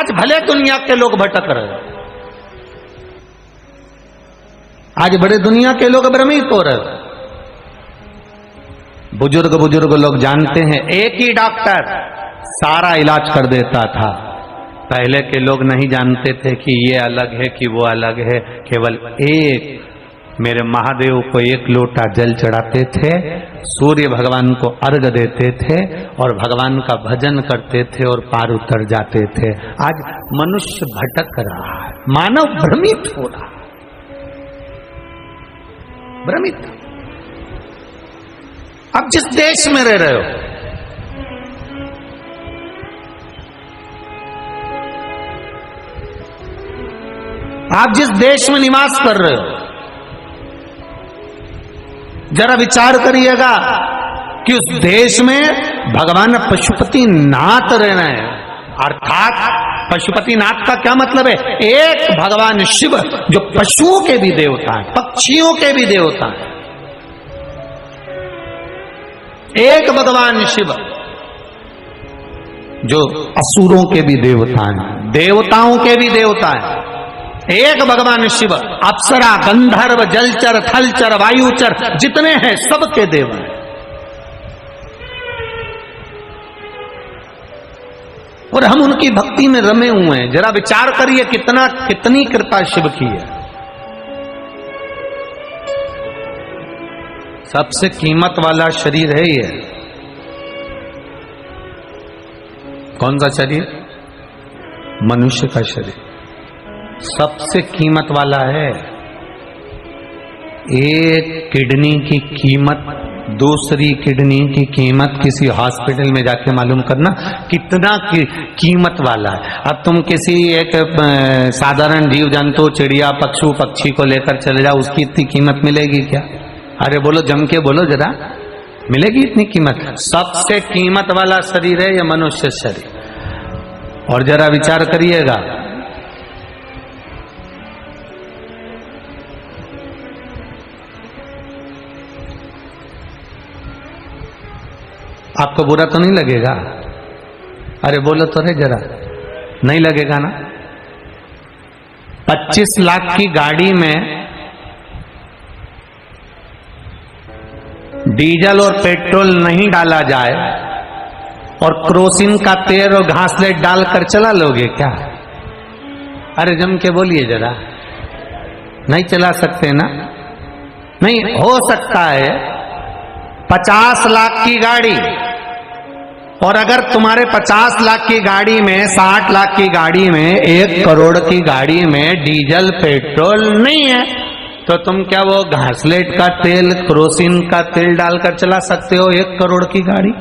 आज भले दुनिया के लोग भटक रहे, आज बड़े दुनिया के लोग भ्रमित हो रहे। बुजुर्ग लोग जानते हैं, एक ही डॉक्टर सारा इलाज कर देता था। पहले के लोग नहीं जानते थे कि ये अलग है कि वो अलग है। केवल एक मेरे महादेव को एक लोटा जल चढ़ाते थे, सूर्य भगवान को अर्घ देते थे और भगवान का भजन करते थे और पार उतर जाते थे। आज मनुष्य भटक रहा है, मानव भ्रमित हो रहा, भ्रमित। अब जिस देश में रह रहे हो, आप जिस देश में निवास कर रहे हो, जरा विचार करिएगा कि उस देश में भगवान पशुपति नाथ रहना है। अर्थात पशुपति नाथ का क्या मतलब है? एक भगवान शिव जो पशुओं के भी देवता है, पक्षियों के भी देवता है। एक भगवान शिव जो असुरों के भी देवता है, देवताओं के भी देवता है। एक भगवान शिव अप्सरा, गंधर्व, जलचर, थलचर, वायुचर जितने हैं सबके देव हैं। और हम उनकी भक्ति में रमे हुए हैं। जरा विचार करिए कितनी कृपा शिव की है। सबसे कीमत वाला शरीर है ये। कौन सा शरीर? मनुष्य का शरीर सबसे कीमत वाला है। एक किडनी की कीमत, दूसरी किडनी की कीमत किसी हॉस्पिटल में जाके मालूम करना कितना कीमत वाला है। अब तुम किसी एक साधारण जीव जंतु, चिड़िया, पशु, पक्षी को लेकर चले जाओ, उसकी इतनी कीमत मिलेगी क्या? अरे बोलो, जम के बोलो जरा, मिलेगी इतनी कीमत? सबसे कीमत वाला शरीर है ये मनुष्य शरीर। और जरा विचार करिएगा, आपको बुरा तो नहीं लगेगा? अरे बोलो तो रे जरा, नहीं लगेगा ना? 25 लाख की गाड़ी में डीजल और पेट्रोल नहीं डाला जाए और क्रोसिन का तेल और घासलेट डालकर चला लोगे क्या? अरे जम के बोलिए जरा, नहीं चला सकते ना? नहीं हो सकता है 50 लाख की गाड़ी, और अगर तुम्हारे 50 लाख की गाड़ी में, 60 लाख की गाड़ी में, 1 करोड़ की गाड़ी में डीजल पेट्रोल नहीं है, तो तुम क्या वो घासलेट का तेल, क्रोसिन का तेल डालकर चला सकते हो 1 करोड़ की गाड़ी?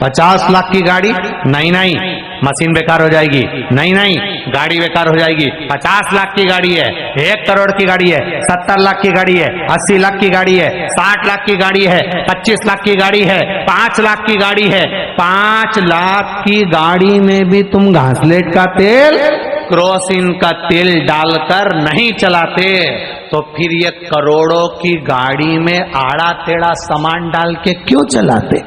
50 लाख की गाड़ी? नहीं नहीं, मशीन बेकार हो जाएगी। नहीं नहीं, गाड़ी बेकार हो जाएगी। 50 लाख की गाड़ी है, 1 करोड़ की गाड़ी है, 70 लाख की गाड़ी है, 80 लाख की गाड़ी है, 60 लाख की गाड़ी है, 25 लाख की गाड़ी है, 5 लाख की गाड़ी है। 5 लाख की गाड़ी में भी तुम घासलेट का तेल, क्रोसिन का तेल डालकर नहीं चलाते, तो फिर ये करोड़ों की गाड़ी में आड़ा टेढ़ा सामान डाल के क्यों चलाते?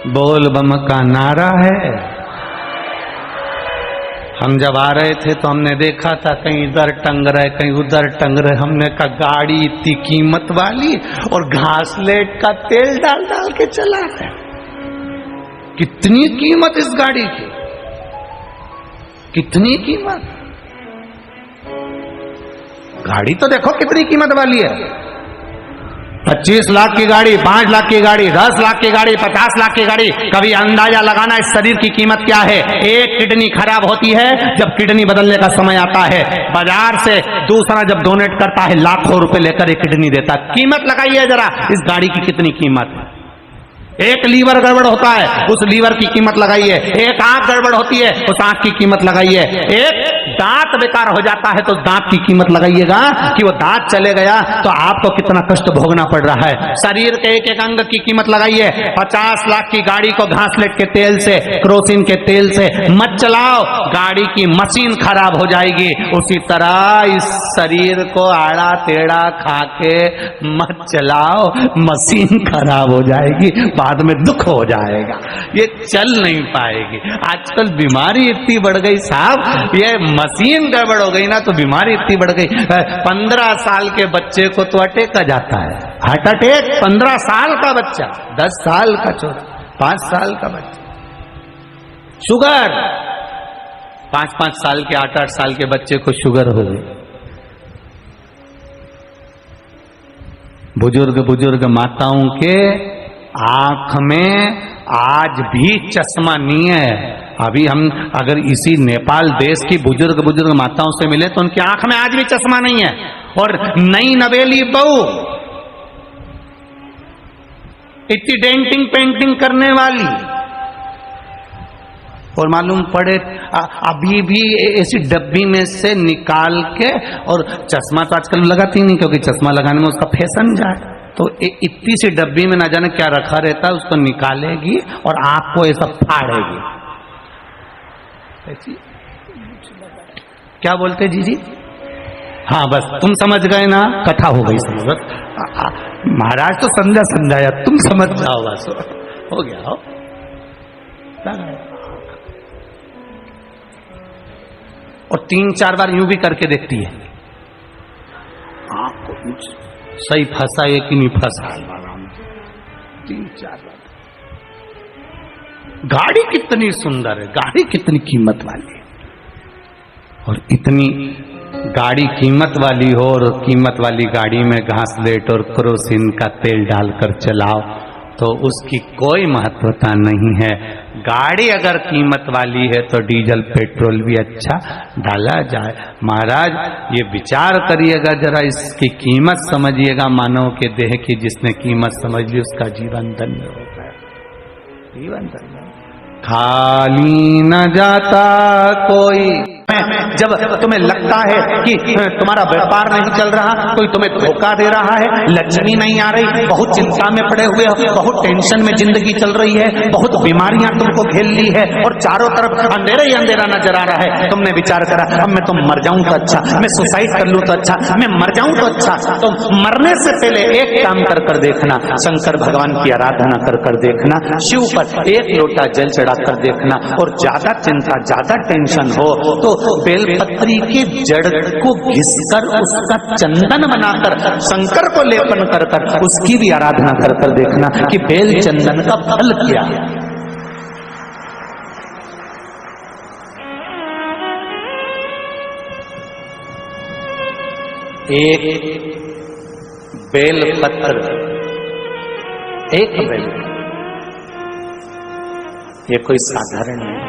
बोल बम का नारा है। हम जब आ रहे थे तो हमने देखा था कहीं इधर टंग रहे, कहीं उधर टंग रहे। हमने कहा गाड़ी इतनी कीमत वाली और घासलेट का तेल डाल डाल के चला रहे, कितनी कीमत इस गाड़ी की, कितनी कीमत। गाड़ी तो देखो कितनी कीमत वाली है। 25 लाख की गाड़ी, 5 लाख की गाड़ी, 10 लाख की गाड़ी, 50 लाख की गाड़ी। कभी अंदाजा लगाना इस शरीर की कीमत क्या है। एक किडनी खराब होती है, जब किडनी बदलने का समय आता है, बाजार से दूसरा जब डोनेट करता है लाखों रुपए लेकर एक किडनी देता। कीमत लगाइए जरा इस गाड़ी की कितनी कीमत है। एक लीवर गड़बड़ होता है, उस लीवर की कीमत लगाइए। एक आंख गड़बड़ होती है, उस आंख की कीमत लगाइए। एक दांत बेकार हो जाता है तो दांत की कीमत लगाइएगा कि वो दांत चले गया तो आपको कितना कष्ट भोगना पड़ रहा है। शरीर के एक एक अंग की कीमत लगाइए। 50 लाख की गाड़ी को घासलेट के तेल से, केरोसिन के तेल से मत चलाओ, गाड़ी की मशीन खराब हो जाएगी। उसी तरह इस शरीर को आड़ा टेढ़ा खा के मत चलाओ, मशीन खराब हो जाएगी, बाद में दुख हो जाएगा, ये चल नहीं पाएगी। आजकल बीमारी इतनी बढ़ गई साहब, ये मशीन गड़बड़ हो गई ना तो बीमारी इतनी बढ़ गई। 15 साल के बच्चे को तो अटैक आ जाता है, हार्ट अटैक। 15 साल का बच्चा, 10 साल का छोटा, 5 साल का बच्चा, शुगर। 5-5 साल के, 8-8 साल के बच्चे को शुगर हो गई। बुजुर्ग माताओं के आंख में आज भी चश्मा नहीं है। अभी हम अगर इसी नेपाल देश की बुजुर्ग माताओं से मिले तो उनकी आंख में आज भी चश्मा नहीं है। और नई नवेली बहू इतनी डेंटिंग पेंटिंग करने वाली, और मालूम पड़े अभी भी ऐसी डब्बी में से निकाल के, और चश्मा तो आजकल लगाती नहीं क्योंकि चश्मा लगाने में उसका फैशन जाए, तो इतनी सी डब्बी में ना जाने क्या रखा रहता है, उसको निकालेगी और आंख को ऐसा फाड़ेगी। क्या बोलते जी? हाँ बस तुम समझ गए ना, कथा हो गई समझ। बस महाराज तो समझाया, तुम समझ जाओ, बस हो गया। हो और 3-4 बार यूं भी करके देखती है, आंख को सही फंसा है कि नहीं फंसा। 3-4 बार। गाड़ी कितनी सुंदर है, गाड़ी कितनी कीमत वाली है, और इतनी गाड़ी कीमत वाली हो और कीमत वाली गाड़ी में घासलेट और केरोसिन का तेल डालकर चलाओ तो उसकी कोई महत्वता नहीं है। गाड़ी अगर कीमत वाली है तो डीजल पेट्रोल भी अच्छा डाला जाए। महाराज ये विचार करिएगा जरा, इसकी कीमत समझिएगा। मानव के देह की जिसने कीमत समझ ली उसका जीवन धन्य हो गया, जीवन धन्य। खाली न जाता कोई। जब तुम्हें लगता है कि तुम्हारा व्यापार नहीं चल रहा, कोई तुम्हें धोखा दे रहा है, लक्ष्मी नहीं आ रही, बहुत चिंता में पड़े हुए हो, बहुत टेंशन में जिंदगी चल रही है, बहुत बीमारियां तुमको घेर ली है और चारों तरफ अंधेरा ही अंधेरा नजर आ रहा है। तुमने विचार करा अब मैं तो मर जाऊं तो अच्छा, मैं सुसाइड कर लूं तो अच्छा, मैं मर जाऊं तो अच्छा। तो मरने से पहले एक काम कर देखना, शंकर भगवान की आराधना कर देखना, शिव पर एक लोटा जल चढ़ा कर देखना, और ज्यादा चिंता ज्यादा टेंशन हो तो बेलपत्री की जड़ को घिसकर उसका चंदन बनाकर शंकर को लेपन कर उसकी भी आराधना कर देखना कि बेल चंदन का फल क्या है। एक बेल पत्र, एक बेल, ये कोई साधारण नहीं,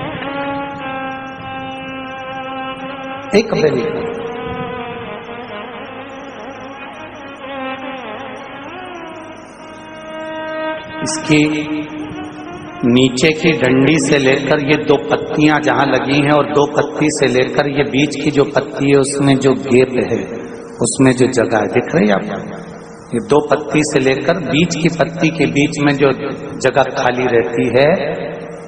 एक बेल। इसकी नीचे की डंडी से लेकर ये 2 पत्तियां जहां लगी हैं और 2 पत्ती से लेकर ये बीच की जो पत्ती है उसमें जो गेप है, उसमें जो जगह दिख रही है आपको, ये 2 पत्ती से लेकर बीच की पत्ती के बीच में जो जगह खाली रहती है,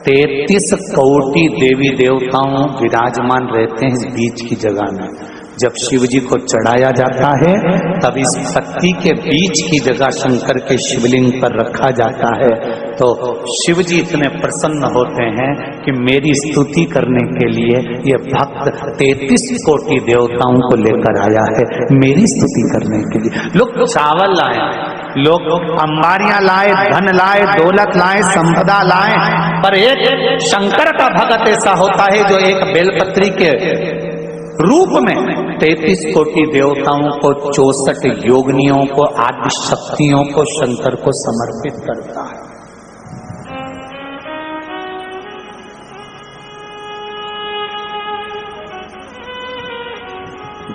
33 कोटि देवी देवताओं विराजमान रहते हैं इस बीच की जगह में। जब शिव जी को चढ़ाया जाता है तब इस पत्ती के बीच की जगह शंकर के शिवलिंग पर रखा जाता है, तो शिव जी इतने प्रसन्न होते हैं कि मेरी स्तुति करने के लिए ये भक्त 33 कोटि देवताओं को लेकर आया है मेरी स्तुति करने के लिए। लोग चावल लाए, लोग अंबारियां लाए, धन लाए, दौलत लाए, संपदा लाए, पर एक शंकर का भक्त ऐसा होता है जो एक बेलपत्री के रूप में 33 कोटि देवताओं को, 64 योगिनियों को, आदि शक्तियों को शंकर को समर्पित करता है।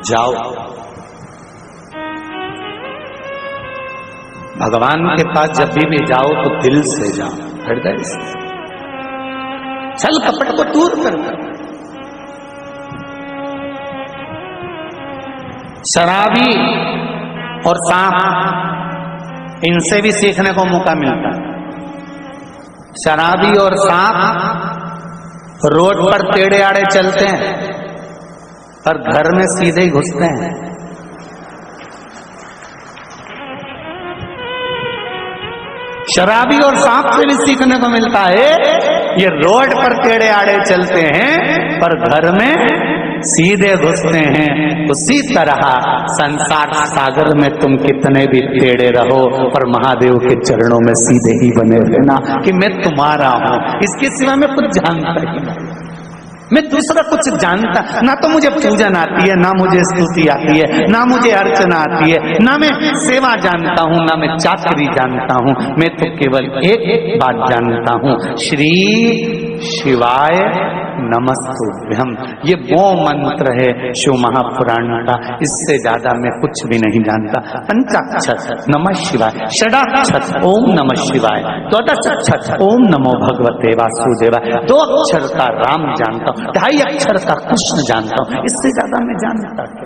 जाओ भगवान के पास जब भी जाओ तो दिल से जाओ, हृदय से, छल कपट को दूर कर। शराबी और सांप, इनसे भी सीखने को मौका मिलता है। शराबी और सांप रोड पर टेढ़े आड़े चलते हैं पर घर में सीधे ही घुसते हैं। शराबी और सांप से भी सीखने को मिलता है, ये रोड पर टेढ़े आड़े चलते हैं पर घर में सीधे घुसते हैं। उसी तरह संसार सागर में तुम कितने भी टेढ़े रहो पर महादेव के चरणों में सीधे ही बने रहना कि मैं तुम्हारा हूं, इसके सिवा मैं कुछ जानता ही नहीं, मैं दूसरा कुछ जानता ना। तो मुझे पूजन आती है, ना मुझे स्तुति आती है, ना मुझे अर्चना आती है, ना मैं सेवा जानता हूं, ना मैं चाकरी जानता हूं। मैं तो केवल एक बात जानता हूं, श्री शिवाय नमस्तुभ्यम। ये वो मंत्र है शिव महापुराण का, इससे ज्यादा मैं कुछ भी नहीं जानता। पंचाक्षर नमः शिवाय, षडाक्षर ओम नमः शिवाय, द्वादशाक्षर ओम नमो भगवते वासुदेवाय, 2 अक्षर का राम जानता हूं, 2.5 अक्षर का कृष्ण जानता हूं, इससे ज्यादा मैं जानता हूं।